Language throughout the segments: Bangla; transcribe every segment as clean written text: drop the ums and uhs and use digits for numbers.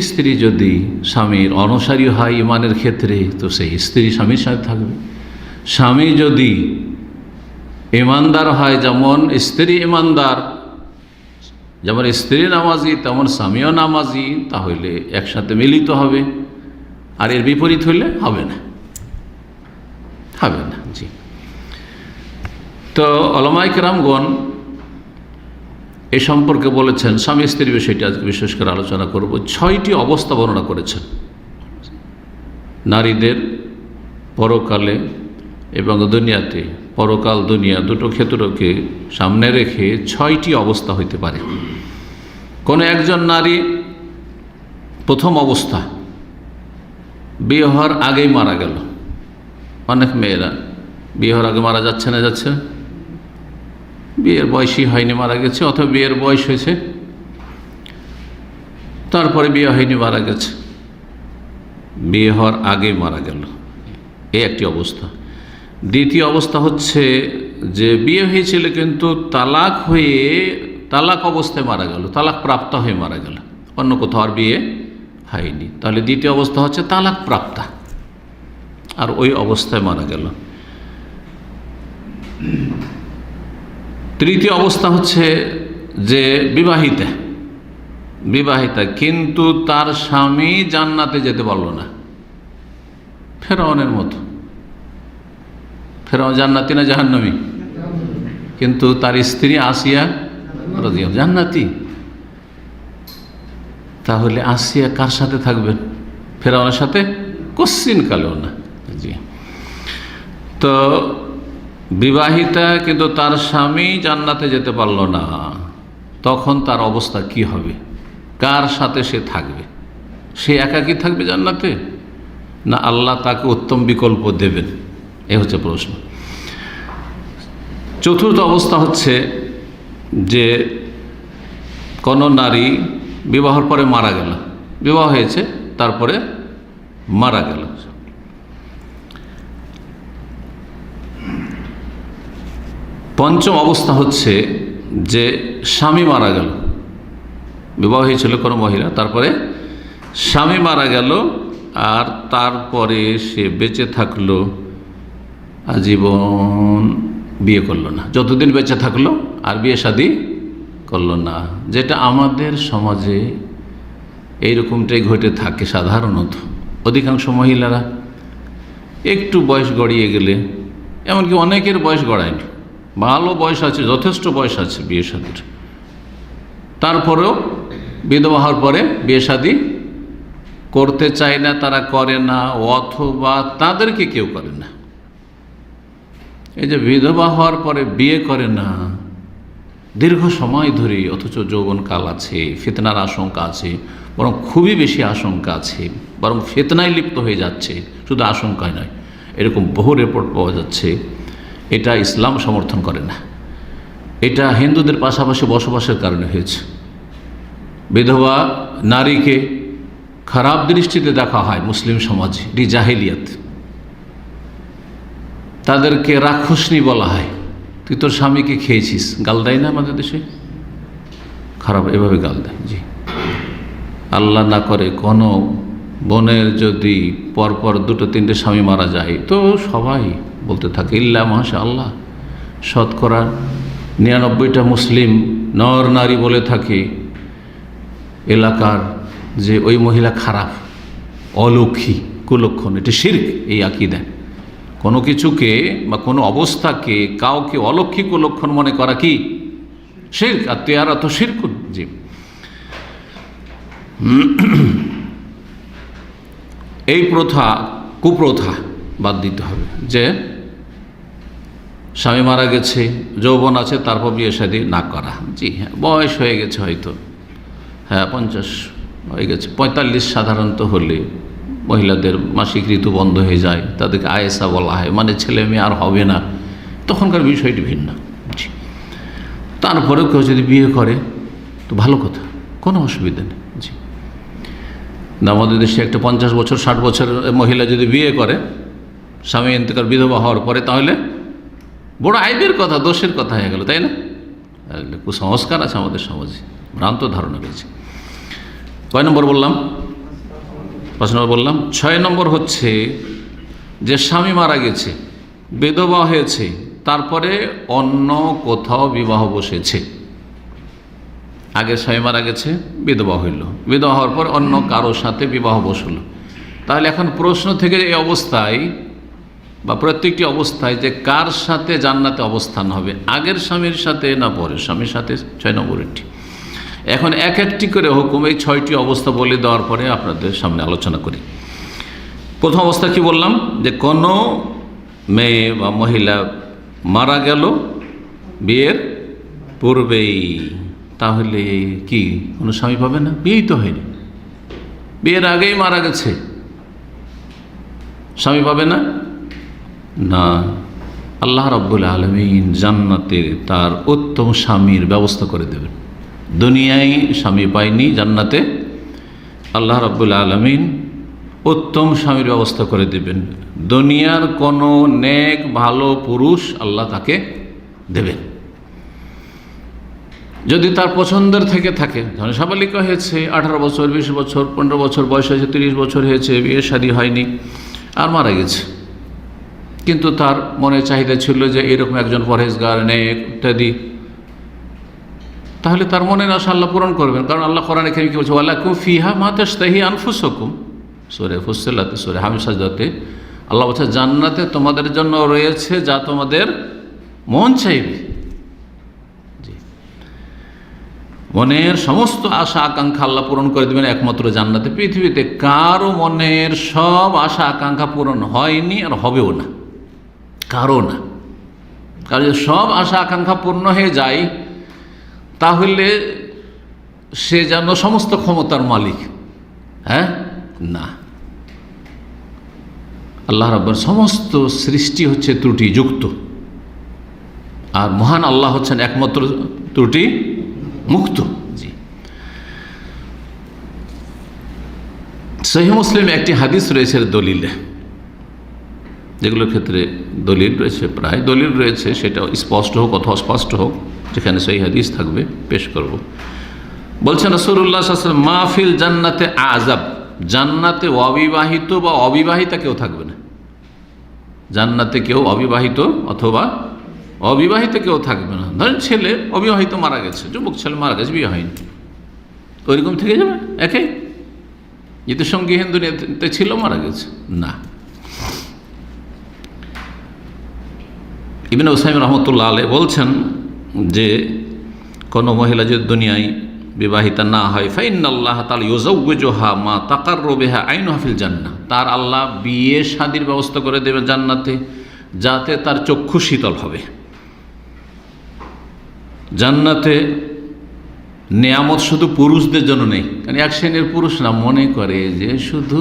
স্ত্রী যদি স্বামীর অনুসারী হয় ইমানের ক্ষেত্রে, তো সেই স্ত্রী স্বামীর সাথে থাকবে। স্বামী যদি ইমানদার হয়, যেমন স্ত্রী ইমানদার, যেমন স্ত্রী নামাজি তেমন স্বামীও নামাজি, তাহলে একসাথে মিলিত হবে। আর এর বিপরীত হইলে হবে না, হবে না। জি। তো উলামায়ে কেরামগণ এ সম্পর্কে বলেছেন, স্বামী স্ত্রীর বিষয়টি আজকে বিশেষ করে আলোচনা করব। 6টি অবস্থা বর্ণনা করেছেন নারীদের পরকালে এবং দুনিয়াতে। পরকাল দুনিয়া দুটো ক্ষেত্রকে সামনে রেখে 6টি অবস্থা হইতে পারে। কোনো একজন নারী প্রথম অবস্থা বিয়ে হওয়ার আগেই মারা গেল। অনেক মেয়েরা বিয়ে হওয়ার আগে মারা যাচ্ছে না, যাচ্ছে, বিয়ের বয়সই হয়নি মারা গেছে, অথবা বিয়ের বয়স হয়েছে তারপরে বিয়ে হয়নি মারা গেছে, বিয়ে হওয়ার আগেই মারা গেল। এই একটি অবস্থা। দ্বিতীয় অবস্থা হচ্ছে যে বিয়ে হয়েছিল কিন্তু তালাক অবস্থায় মারা গেল, তালাক প্রাপ্ত হয়ে মারা গেল, অন্য কোথাও আর বিয়ে হয়নি। তাহলে দ্বিতীয় অবস্থা হচ্ছে তালাক প্রাপ্তা, আর ওই অবস্থায় মারা গেল। তৃতীয় অবস্থা হচ্ছে যে বিবাহিতা কিন্তু তার স্বামী জান্নাতে যেতে পারল না, ফেরাউনের মতো। ফেরাউন জান্নাতি না জাহান্নামী? কিন্তু তার স্ত্রী আসিয়া রাদিয়াল্লাহু জান্নাতি। তাহলে আসিয়া কার সাথে থাকবেন? ফেরাউনের সাথে? কোশ্চিন কালেও না। জি। তো বিবাহিতা কিন্তু তার স্বামী জান্নাতে যেতে পারল না, তখন তার অবস্থা কি হবে? কার সাথে সে থাকবে? সে একাকী থাকবে জান্নাতে, না আল্লাহ তাকে উত্তম বিকল্প দেবেন? এ হচ্ছে প্রশ্ন। চতুর্থ অবস্থা হচ্ছে যে কোনো নারী বিবাহের পরে মারা গেল, বিবাহ হয়েছে তারপরে মারা গেল। পঞ্চম অবস্থা হচ্ছে যে স্বামী মারা গেল, বিবাহ হয়েছিল কোনো মহিলা, তারপরে স্বামী মারা গেল, আর তারপরে সে বেঁচে থাকলো আজীবন, বিয়ে করলো না, যতদিন বেঁচে থাকলো আর বিয়ে শাদী করলো না। যেটা আমাদের সমাজে এইরকমটাই ঘটে থাকে সাধারণত। অধিকাংশ মহিলারা একটু বয়স গড়িয়ে গেলে, এমনকি অনেকের বয়স গড়ায়নি, ভালো বয়স আছে, যথেষ্ট বয়স আছে বিয়ে শাদীর, তারপরেও বিধবা হওয়ার পরে বিয়ে শাদী করতে চায় না, তারা করে না, অথবা তাদেরকে কেউ করে না। এই যে বিধবা হওয়ার পরে বিয়ে করে না দীর্ঘ সময় ধরে, অথচ যৌবনকাল আছে, ফিতনার আশঙ্কা আছে, বরং খুবই বেশি আশঙ্কা আছে, বরং ফিতনায় লিপ্ত হয়ে যাচ্ছে, শুধু আশঙ্কায় নয়, এরকম বহু রিপোর্ট পাওয়া যাচ্ছে। এটা ইসলাম সমর্থন করে না, এটা হিন্দুদের পাশাপাশি বসবাসের কারণে হয়েছে। বিধবা নারীকে খারাপ দৃষ্টিতে দেখা হয় মুসলিম সমাজে, এটি জাহেলিয়াত। তাদেরকে রাক্ষসনী বলা হয়। তুই তোর স্বামীকে খেয়েছিস, গাল দেয় না আমাদের দেশে? খারাপ এভাবে গাল দেয়। জি। আল্লাহ না করে কোনো বোনের যদি পরপর 2-3টে স্বামী মারা যায়, তো সবাই বলতে থাকে ইল্লা মাশা আল্লাহ, শতকরা 99টা মুসলিম নর নারী বলে থাকে এলাকার যে ওই মহিলা খারাপ, অলক্ষী, কুলক্ষণ। এটা শিরক, এই আকীদা। কোনো কিছুকে বা কোনো অবস্থাকে কাউকে অলক্ষী কুলক্ষণ মনে করা কি শিরক, আর তেয়ারা তো শিরকুন। জি। এই প্রথা, কুপ্রথা বাদ দিতে হবে যে স্বামী মারা গেছে, যৌবন আছে, তারপর বিয়ে শাদী না করা। জি হ্যাঁ, বয়স হয়ে গেছে হয়তো, হ্যাঁ 50 হয়ে গেছে, 45 সাধারণত হলে মহিলাদের মাসিক ঋতু বন্ধ হয়ে যায়, তাদেরকে আয়েসা বলা হয়, মানে ছেলে মেয়ে আর হবে না, তখনকার বিষয়টি ভিন্ন। জি। তারপরেও কেউ যদি বিয়ে করে তো ভালো কথা, কোনো অসুবিধা নেই। জি। আমাদের দেশে একটা 50 বছর 60 বছরের মহিলা যদি বিয়ে করে স্বামী ইন্তেকাল, বিধবা হওয়ার পরে, তাহলে বড় আইবের কথা, দোষের কথা হয়ে গেল, তাই না? কুসংস্কার আছে আমাদের সমাজে, ভ্রান্ত ধারণা রয়েছে। কয় নম্বর বললাম? 5 নম্বর বললাম। 6 নম্বর হচ্ছে যে স্বামী মারা গেছে, বিধবা হয়েছে, তারপরে অন্য কোথাও বিবাহ বসেছে। আগের স্বামী মারা গেছে, বিধবা হইল, বিধবা হওয়ার পর অন্য কারোর সাথে বিবাহ বসল। তাহলে এখন প্রশ্ন থেকে এই অবস্থায় বা প্রত্যেকটি অবস্থায় যে কার সাথে জান্নাতে অবস্থান হবে, আগের স্বামীর সাথে না পরের স্বামীর সাথে, 6 নম্বরটি। এখন এক একটি করে হুকুম এই 6টি অবস্থা বলে দেওয়ার পরে আপনাদের সামনে আলোচনা করি। প্রথম অবস্থা কি বললাম, যে কোনো মেয়ে বা মহিলা মারা গেল বিয়ের পূর্বেই, তাহলে কি কোনো স্বামী পাবে না? বিয়েই তো হয়নি, বিয়ের আগেই মারা গেছে, স্বামী পাবে না? না, আল্লাহ রাব্বুল আলামিন জান্নাতে তার উত্তম স্বামীর ব্যবস্থা করে দেবেন। দুনিয়ায় স্বামী পায়নি, জান্নাতে আল্লাহ রাব্বুল আলামিন উত্তম স্বামীর ব্যবস্থা করে দেবেন। দুনিয়ার কোনো নেক ভালো পুরুষ আল্লাহ তাকে দেবেন, যদি তার পছন্দের থেকে থাকে। ধরেন সাবালিকা হয়েছে, 18 বছর, 20 বছর, 15 বছর বয়স হয়েছে, 30 বছর হয়েছে, বিয়ে শাদী হয়নি, আর মারা গেছে, কিন্তু তার মনে চাহিদা ছিল যে এরকম একজন পরহেজগার, নেক ইত্যাদি, তাহলে তার মনের আশা আল্লাহ পূরণ করবেন। কারণ আল্লাহ কোরআনে কারীমে কি বলছে, ওয়ালাকুম ফিহা মা তাশতাহি আনফুসুকুম, সূরা ফুসসিলাতে, সূরা হামিদ সাজদাতে আল্লাহ বলছে জান্নাতে তোমাদের জন্য রয়েছে যা তোমাদের মন চাইবে। জি, মনের সমস্ত আশা আকাঙ্ক্ষা আল্লাহ পূরণ করে দেবেন একমাত্র জান্নাতে। পৃথিবীতে কারো মনের সব আশা আকাঙ্ক্ষা পূরণ হয়নি আর হবেও না, কারো না। কারণ যদি সব আশা আকাঙ্ক্ষা পূর্ণ হয়ে যায় তাহলে সে যেন সমস্ত ক্ষমতার মালিক, হ্যাঁ? না, আল্লাহ রাব্বুল সমস্ত সৃষ্টি হচ্ছে ত্রুটিযুক্ত, আর মহান আল্লাহ হচ্ছেন একমাত্র ত্রুটি মুক্ত। জি, সহিহ মুসলিমে একটি হাদিস রয়েছে দলিলে, যেগুলোর ক্ষেত্রে দলিল রয়েছে, প্রায় দলিল রয়েছে, সেটা স্পষ্ট হোক অথবা অস্পষ্ট হোক, যেখানে সেই হাদিস থাকবে পেশ করব। বলছেন রাসূলুল্লাহ সাল্লাল্লাহু আলাইহি ওয়াসাল্লাম, মাহফিল জান্নাতে আযাব, জান্নাতে অবিবাহিত বা অবিবাহিতা কেউ থাকবে না। জান্নাতে কেউ অবিবাহিত অথবা অবিবাহিত কেউ থাকবে না। ধরেন ছেলে অবিবাহিত মারা গেছে, যুবক ছেলে মারা গেছে, বিয়ে হয়নি, ওইরকম থেকে যাবে একাই, যেহেতু সঙ্গী হিন্দুতে ছিল, মারা গেছে না। ইবনে উসাইম রহমতুল্লাহ আলাইহি বলছেন যে কোনো মহিলা যদি দুনিয়ায় বিবাহিতা না হয়, ফাইন্নাল্লাহ তাআলা ইউযাওয়িজুহা মা তাকাররু বিহা আইনুহা ফিল জান্নাহ, তার আল্লাহ বিয়ে শাদীর ব্যবস্থা করে দেবেন জান্নাতে, যাতে তার চক্ষু শীতল হবে। জান্নাতে নেয়ামত শুধু পুরুষদের জন্য নেই, কারণ এক শ্রেণীর পুরুষ না মনে করে যে শুধু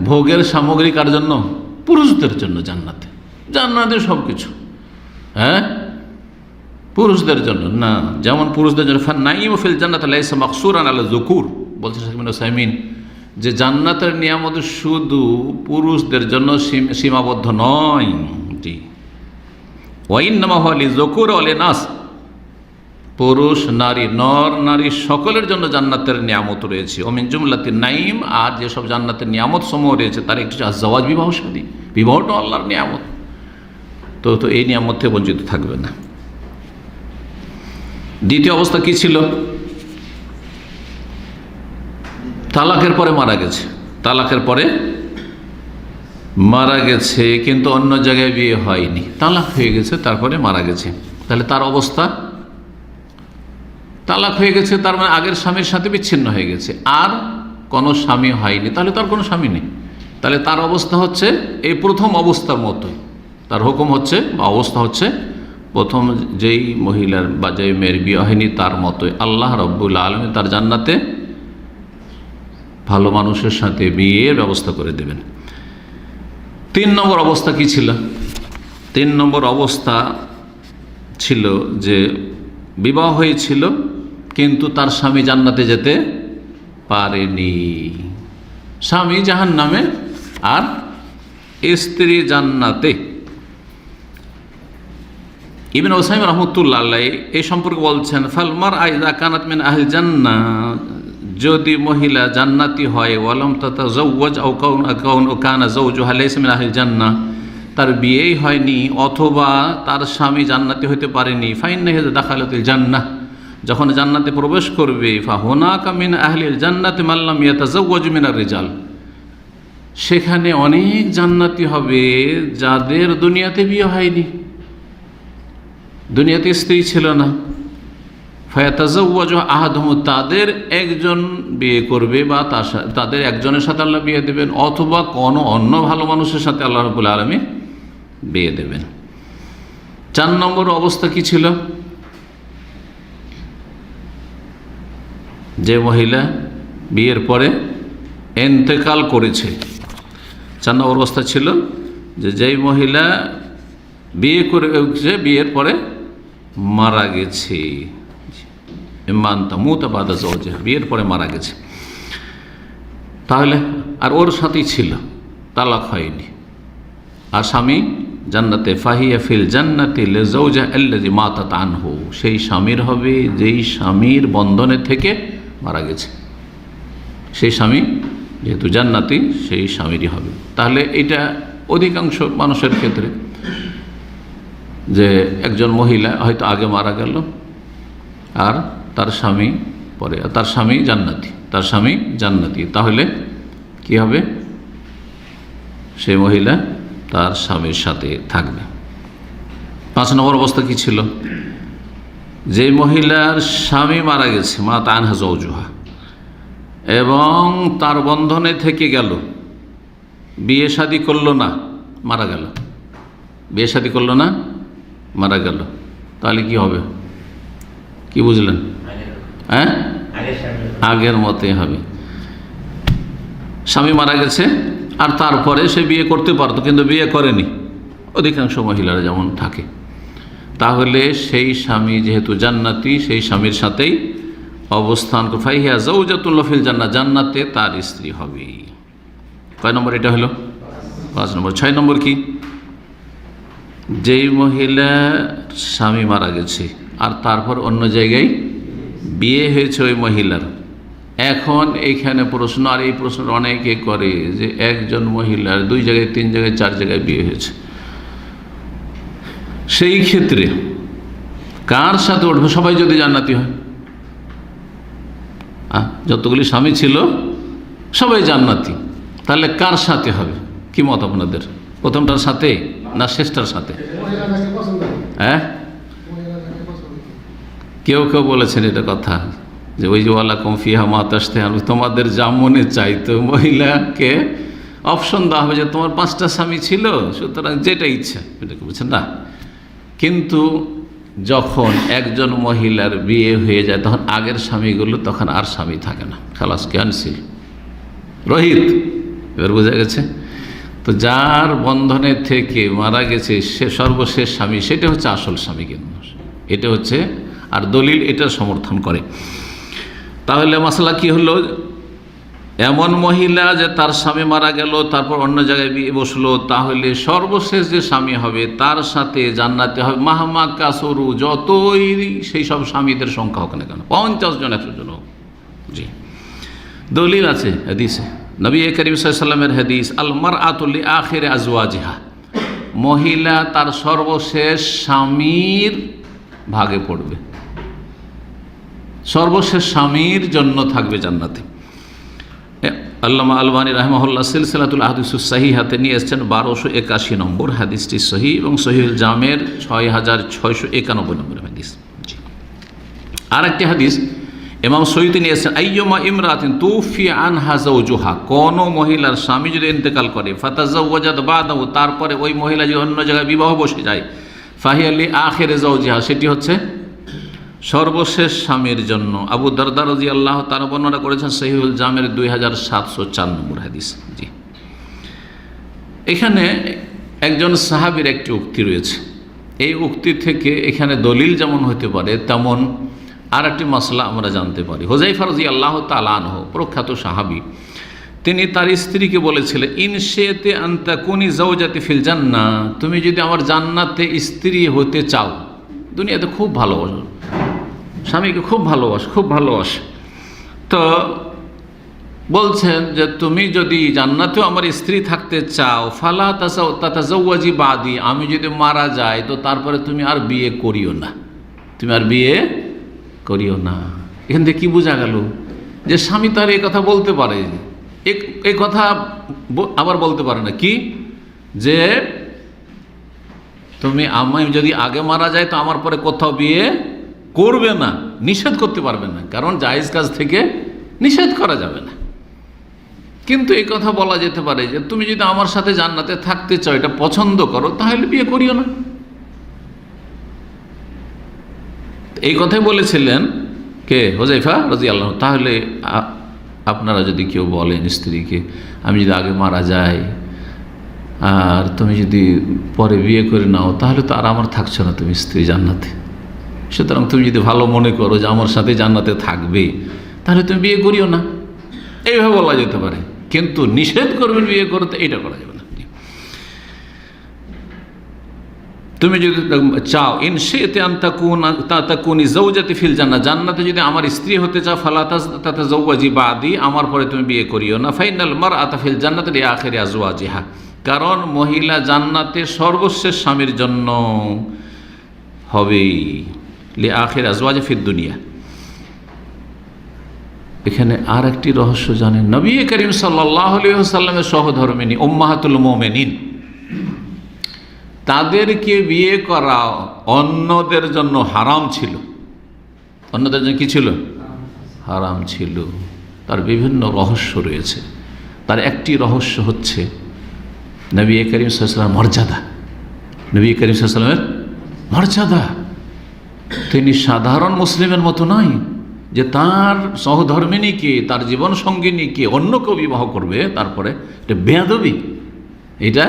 ভোগের সামগ্রী কার জন্য? পুরুষদের জন্য। জান্নাতে, জান্নাতে সব কিছু পুরুষদের জন্য না। যেমন পুরুষদের জন্য ফান্নাইমু ফিল জান্নাতি লাইসা মাকসুরান আলা যুকুর, বলছে শেখ ইবনে উসাইমিন, যে জান্নাতের নিয়ামত শুধু পুরুষদের জন্য সীমাবদ্ধ নয়। জি, ওয়া ইন্নামা হুয়া লিযুকুর ওয়া লিনাস, পুরুষ নারী, নর নারী সকলের জন্য জান্নাতের নিয়ামত রয়েছে। ও মিন জুমলাতিন নাঈম, আর যেসব জান্নাতের নিয়ামত সমূহ রয়েছে তার একটি আযওয়াজ, বিবাহ শাদী। বিবাহটা আল্লাহর নিয়ামত, তো এই নিয়ামত থেকে বঞ্চিত থাকবে না। দ্বিতীয় অবস্থা কি ছিল? তালাকের পরে মারা গেছে, তালাকের পরে মারা গেছে, কিন্তু অন্য জায়গায় বিয়ে হয়নি, তালাক হয়ে গেছে, তারপরে মারা গেছে। তাহলে তার অবস্থা, তালাক হয়ে গেছে তার মানে আগের স্বামীর সাথে বিচ্ছিন্ন হয়ে গেছে, আর কোনো স্বামী হয়নি, তাহলে তার কোনো স্বামী নেই। তাহলে তার অবস্থা হচ্ছে এই প্রথম অবস্থার মতোই, তার হুকুম হচ্ছে বা অবস্থা হচ্ছে প্রথম যেই মহিলার বা যেই মেয়ের বিয়ে হয়নি তার মতোই। আল্লাহ রাব্বুল আলামিন তার জান্নাতে ভালো মানুষের সাথে বিয়ের ব্যবস্থা করে দেবেন। 3 নম্বর অবস্থা কি ছিল? 3 নম্বর অবস্থা ছিল যে বিবাহ হয়েছিল কিন্তু তার স্বামী জান্নাতে যেতে পারেনি, স্বামী জাহান্নামে আর স্ত্রী জান্নাতে। ইবনে উসাইম রাহমাতুল্লাহ আলাইহি এই সম্পর্কে বলছেন, ফালমার আইযা কানাত মিন আহলি জান্নাহ, যদি মহিলা জান্নাতি হয় ওয়ালাম তাতাজাওয়াজ আও কানা যাওজুহা লাইসা মিন আহলিল জান্নাহ, তার বিয়েই হয়নি অথবা তার স্বামী জান্নাতি হতে পারেনি, ফাইন্নাহা দাখালাতুল জান্নাহ, যখন জান্নাতে প্রবেশ করবে ফাহুনাকা মিন আহলিল জান্নাতি মান লাম ইয়াতাজাওয়াজ মিনার রিজাল, সেখানে অনেক জান্নাতি হবে যাদের দুনিয়াতে বিয়ে হয়নি, দুনিয়াতে স্ত্রী ছিল না। ফায়াতাজাওয়াজু আহাদুহুম, তাদের একজন বিয়ে করবে বা তাদের একজনের সাথে আল্লাহ বিয়ে দেবেন, অথবা কোনো অন্য ভালো মানুষের সাথে আল্লাহ রাব্বুল আলামিন বিয়ে দেবেন। 4 নম্বর অবস্থা কি ছিল? যে মহিলা বিয়ের পরে ইন্তেকাল করেছে। 4 নম্বর অবস্থা ছিল যে যেই মহিলা বিয়ে করেছে বিয়ের পরে মারা গেছে, বিয়ের পরে মারা গেছে, তাহলে আর ওর সাথেই ছিল, তালাক হয়নি, আর স্বামী জান্নাতে, ফাহিয়া ফিল জান্নাতি লিজাওজিহা আল্লাযী মাতাত আনহু, সেই স্বামীর হবে যেই স্বামীর বন্ধনে থেকে মারা গেছে, সেই স্বামী যেহেতু জান্নাতি সেই স্বামীরই হবে। তাহলে এটা অধিকাংশ মানুষের ক্ষেত্রে, যে একজন মহিলা হয়তো আগে মারা গেল আর তার স্বামী পরে, তার স্বামী জান্নাতি, তাহলে কি হবে? সেই মহিলা তার স্বামীর সাথে থাকবে। 5 নম্বর অবস্থা কি ছিল? যে মহিলার স্বামী মারা গেছে, মাতাত আনহা যাওজুহা, এবং তার বন্ধনে থেকে গেল, বিয়ে শাদী করলো না, মারা গেল, বিয়ে শাদী করলো না, মারা গেল, তাহলে কি হবে? কি বুঝলেন? হ্যাঁ, আগের মতই হবে। স্বামী মারা গেছে আর তারপরে সে বিয়ে করতে পারতো কিন্তু বিয়ে করেনি, অধিকাংশ মহিলারা যেমন থাকে, তাহলে সেই স্বামী যেহেতু জান্নাতি সেই স্বামীর সাথেই অবস্থান, ফাহিয়া যাওজাতুন লাহু ফিল জান্নাহ, জান্নাতে তার স্ত্রী হবে। কয় নম্বর এটা হলো? 5 নম্বর। 6 নম্বর কি? যেই মহিলা স্বামী মারা গেছে আর তারপর অন্য জায়গায় বিয়ে হয়েছে ওই মহিলার, এখন এইখানে প্রশ্ন, আর এই প্রশ্ন অনেকে করে যে একজন মহিলার 2 জায়গায় 3 জায়গায় 4 জায়গায় বিয়ে হয়েছে, সেই ক্ষেত্রে কার সাথে উঠবে? সবাই যদি জান্নাতি হয়, যতগুলি স্বামী ছিল সবাই জান্নাতি, তাহলে কার সাথে হবে? কি মত আপনাদের? প্রথমটার সাথে না শেষটার সাথে? হ্যাঁ, কেউ বলেছেন এটা কথা যে ওই যে ওয়ালাকুম ফিহা মা তাশতাহি, তোমাদের যা মনে চাই, তো মহিলাকে অপশন দেওয়া হবে যে তোমার 5টা স্বামী ছিল, সুতরাং যেটা ইচ্ছা এটাকে বুঝছেন না। কিন্তু যখন একজন মহিলার বিয়ে হয়ে যায় তখন আগের স্বামীগুলো তখন আর স্বামী থাকে না, খালাস ক্যান্সেল, রহিত। এবার বোঝা গেছে? তো যার বন্ধনে থেকে মারা গেছে সে সর্বশেষ স্বামী, সেটা হচ্ছে আসল স্বামী, কিন্তু এটা হচ্ছে, আর দলিল এটা সমর্থন করে। তাহলে মাসলা কি হলো? এমন মহিলা যে তার স্বামী মারা গেল তারপর অন্য জায়গায় বিয়ে বসলো, তাহলে সর্বশেষ যে স্বামী হবে তার সাথে জান্নাতে হবে, মাহমা কাসরু, যতই সেই সব স্বামীদের সংখ্যা হোক না কেন, 50 জন 100 জন হোক। জি, দলিল আছে হাদিসে, নবী করিম সাল্লাল্লাহু আলাইহি ওয়াসাল্লামের হাদিস, আল মারআতু লি আখিরি আজওয়াজিহা, মহিলা তার সর্বশেষ স্বামীর ভাগে পড়বে, সর্বশেষ স্বামীর জন্য থাকবে জান্নাতে। আল্লামা আলবানী রাহিমাহুল্লাহ সিলসিলাতুল আহাদিসুস সহিহাতে নিয়ে এসেছেন 1281 নম্বর হাদিসটি সহিহ, এবং সহিহুল জামের 6691 নম্বর হাদিস। আর একটি হাদিস ইমাম সয়ুতি নিয়ে এসেছেন, আইয়ুমা ইমরাতিন তুফি আনহা যাওজুহা, কোন মহিলার স্বামী যদি ইন্তেকাল করে, ফাতাজাওয়াজাত বাদাহু, তারপরে ওই মহিলা যদি অন্য জায়গায় বিবাহ বসে যায়, ফাহিয়া লি আখিরি যাওজিহা, সেটি হচ্ছে সর্বশেষ স্বামীর জন্য। আবু দারদা রাদিয়াল্লাহু তাআলা বর্ণনা করেছেন সহিহুল জামের 2704 নম্বর হাদিস। জি, এখানে একজন সাহাবীর একটি উক্তি রয়েছে, এই উক্তি থেকে এখানে দলিল যেমন হতে পারে তেমন আর একটি মাসলা আমরা জানতে পারি। হুযায়ফা রাদিয়াল্লাহু তাআলা আনহু, প্রখ্যাত সাহাবী, তিনি তার স্ত্রীকে বলেছিলেন, ইনশিতে আন তাকুনি যাওজাতি ফিল জান্নাহ, তুমি যদি আমার জান্নাতে স্ত্রী হতে চাও, দুনিয়াতে খুব ভালোবাসো, স্বামীকে খুব ভালোবাসে, তো বলছেন যে তুমি যদি জান্নাতেও আমার স্ত্রী থাকতে চাও ফালা তাতাজাওয়াজি বাদি, আমি যদি মারা যাই তো তারপরে তুমি আর বিয়ে করিও না, তুমি আর বিয়ে করিও না। এখান থেকে কি বোঝা গেল? যে স্বামী তার এই কথা বলতে পারে, এই কথা আবার বলতে পারে না কি, যে তুমি আমি যদি আগে মারা যায় তো আমার পরে কোথাও বিয়ে করবে না, নিষেধ করতে পারবে না, কারণ জায়েজ কাজ থেকে নিষেধ করা যাবে না। কিন্তু এই কথা বলা যেতে পারে যে তুমি যদি আমার সাথে জান্নাতে থাকতে চাও, এটা পছন্দ করো, তাহলে বিয়ে করিও না। এই কথাই বলেছিলেন কে? হুযায়ফা রাদিয়াল্লাহু। তাহলে আপনারা যদি কেউ বলেন স্ত্রীকে আমি যদি আগে মারা যাই আর তুমি যদি পরে বিয়ে করে নাও, তাহলে তো আর আমার থাকছো না তুমি স্ত্রী জান্নাতে, সুতরাং তুমি যদি ভালো মনে করো যে আমার সাথে জান্নাতে থাকবে, তাহলে তুমি বিয়ে করিও না, এইভাবে বলা যেতে পারে। কিন্তু নিষেধ করবেন বিয়ে করতে, এটা করা যাবে না। তুমি যদি চাও ইনশিতে আন তাকুনি যাওজাতি ফিল জান্নাহ, জান্নাতে যদি আমার স্ত্রী হতে চাও ফালা তাতাজাওয়াজি বাদি, আমার পরে তুমি বিয়ে করিও না। ফাইনাল মারআতা ফিল জান্নাতি লিআখিরি আজওয়াজিহা, কারণ মহিলা জান্নাতে সর্বশেষ স্বামীর জন্য হবে, লিআখিরি আজওয়াজি ফিদ দুনিয়া। এখানে আর একটি রহস্য জানেন, নবী করিম সাল্লাল্লাহু আলাইহি ওয়াসাল্লামের সহধর্মিণী উম্মাহাতুল মুমিনিন, তাদেরকে বিয়ে করা অন্যদের জন্য হারাম ছিল। অন্যদের জন্য কি ছিল? হারাম ছিল। তার বিভিন্ন রহস্য রয়েছে। তার একটি রহস্য হচ্ছে নবী করিম সাল্লাল্লাহু আলাইহি ওয়াসাল্লামের মর্যাদা। নবী করিম সাল্লাল্লাহু আলাইহি ওয়াসাল্লামের মর্যাদা, তিনি সাধারণ মুসলিমের মতো নয় যে তার সহধর্মিণীকে, তার জীবন সঙ্গিনীকে অন্য কেউ বিবাহ করবে, তারপরে এটা বেয়াদবি। এটা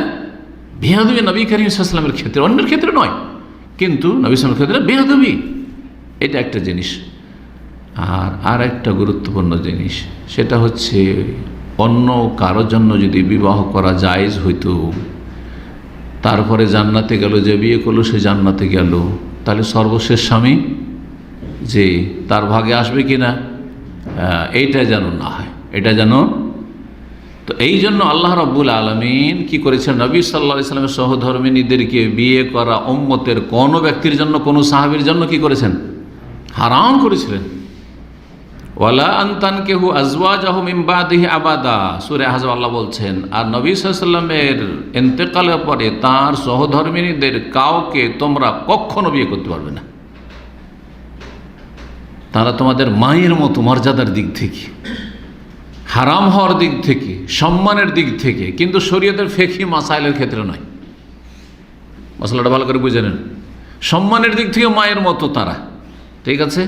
বেয়াদবি নবী করিম সাল্লাল্লাহু আলাইহি ওয়াসাল্লামের ক্ষেত্রে, অন্যের ক্ষেত্রে নয়, কিন্তু নবী সাল্লাল্লাহু আলাইহি ওয়াসাল্লামের ক্ষেত্রে বেয়াদবি। এটা একটা জিনিস। আর একটা গুরুত্বপূর্ণ জিনিস, সেটা হচ্ছে অন্য কারোর জন্য যদি বিবাহ করা জায়েজ হইতো, তারপরে জান্নাতে গেল, যে বিয়ে করলো সে জান্নাতে গেল, তাহলে সর্বশেষ স্বামী যে তার ভাগে আসবে কি না, এইটা যেন না হয়, এটা যেন। তো এই জন্য আল্লাহ রাব্বুল আলামিন কি করেছেন, নবী সাল্লাল্লাহু আলাইহি ওয়াসাল্লামের সহধর্মিণীদেরকে বিয়ে করা উম্মতের কোনো ব্যক্তির জন্য, কোনো সাহাবীর জন্য কি করেছেন? হারাম করেছিলেন। ওয়ালা আন তানকিহু আজওয়াজাহু মিন বাদিহি আবাদা, সূরা আহজাব আল্লাহ বলছেন, আর নবী সাল্লাল্লাহু আলাইহি ওয়াসাল্লামের ইন্তেকালের পরে তার সহধর্মিণীদের কাউকে তোমরা কখনো বিয়ে করতে পারবে না। তারা তোমাদের মায়ের মতো মর্যাদার দিক থেকে, হারাম হওয়ার দিক থেকে, সম্মানের দিক থেকে, কিন্তু শরীয়তের ফিকহি মাসাইলের ক্ষেত্রে নয়। মশলাটা ভালো করে বুঝে নেন। সম্মানের দিক থেকে মায়ের মতো তারা, ঠিক আছে।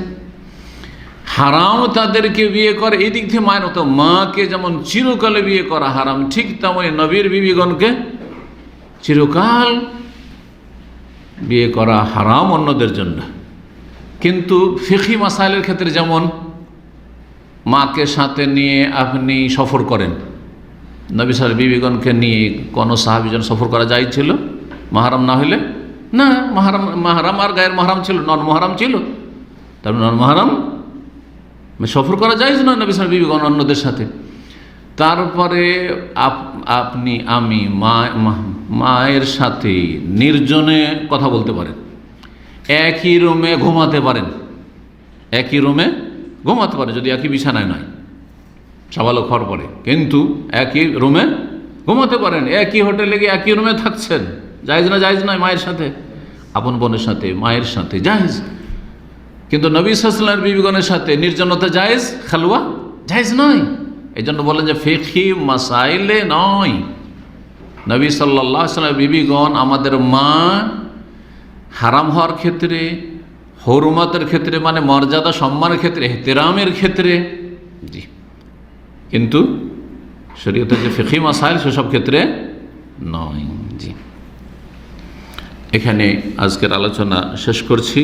হারাম তাদেরকে বিয়ে করে এই দিক থেকে মায়ের মতো। মাকে যেমন চিরকালে বিয়ে করা হারাম, ঠিক তেমনি নবীর বিবিগণকে চিরকাল বিয়ে করা হারাম অন্যদের জন্য। কিন্তু ফিকহি মাসাইলের ক্ষেত্রে যেমন মাকে সাথে নিয়ে আপনি সফর করেন, নবী সাল্লাল্লাহু আলাইহি বিবিগণকে নিয়ে কোনো সাহাবীজন সফর করা যায় ছিল মাহারাম না হইলে? না, মাহারাম আর গায়ের মাহারাম ছিল, নন মাহারাম ছিল। তারপর নন মাহারাম সফর করা যায় না নবী সাল্লাল্লাহু আলাইহি বিবিগণ অন্যদের সাথে। তারপরে আপনি আমি মায়ের সাথে নির্জনে কথা বলতে পারেন, একই রুমে ঘুমাতে পারেন, একই রুমে ঘুমাতে পারে, যদি একই বিছানায় নয়, সাবালক হওয়ার পরে, কিন্তু একই রুমে ঘুমাতে পারেন, একই হোটেলে গিয়ে একই রুমে থাকছেন। জায়েজ না? জায়েজ নয়। মায়ের সাথে, আপন বোনের সাথে, মায়ের সাথে জায়েজ, কিন্তু নবী সাল্লাল্লাহু আলাইহি ওয়াসাল্লামের বিবিগণের সাথে নির্জনতা জায়েজ, খালওয়া জায়েজ নয়। এই জন্য বলেন যে ফিকহি মাসাইলে নয়। নবী সাল্লাল্লাহু আলাইহি ওয়াসাল্লামের বিবিগণ আমাদের মা, হারাম হওয়ার ক্ষেত্রে, হুরমতের ক্ষেত্রে, মানে মর্যাদা সম্মানের ক্ষেত্রে, ইহতিরামের ক্ষেত্রে, জি, কিন্তু শরীয়তের যে ফিকহি মাসাইল সেসব ক্ষেত্রে নয়। জি, এখানে আজকের আলোচনা শেষ করছি।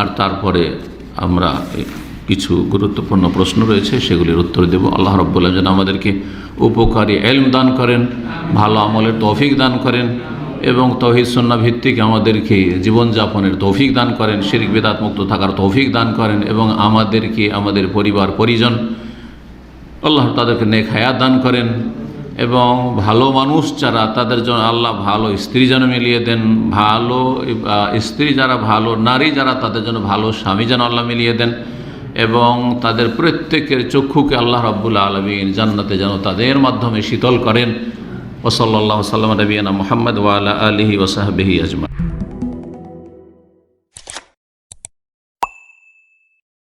আর তারপরে আমরা কিছু গুরুত্বপূর্ণ প্রশ্ন রয়েছে, সেগুলির উত্তর দেব। আল্লাহ রাব্বুল আলামিন যেন আমাদেরকে উপকারী ইলম দান করেন, ভালো আমলের তৌফিক দান করেন, এবং তাওহীদ সুন্নাহ ভিত্তিক আমাদেরকে জীবনযাপনের তৌফিক দান করেন, শিরক বিদআত মুক্ত থাকার তৌফিক দান করেন, এবং আমাদেরকে আমাদের পরিবার পরিজন আল্লাহ তাদেরকে নেক হায়াত দান করেন এবং ভালো মানুষ যারা তাদের জন্য আল্লাহ ভালো স্ত্রী যেন মিলিয়ে দেন, ভালো স্ত্রী যারা ভালো নারী যারা তাদের জন্য ভালো স্বামী যেন আল্লাহ মিলিয়ে দেন এবং তাদের প্রত্যেকের চক্ষুকে আল্লাহ রাব্বুল আলামিন জান্নাতে যেন তাদের মাধ্যমে শীতল করেন। ওয়া সাল্লাল্লাহু সাল্লাম নবিয়ানা মুহাম্মদ ওয়া আলা আলিহি ওয়া সাহবিহি আজমাইন।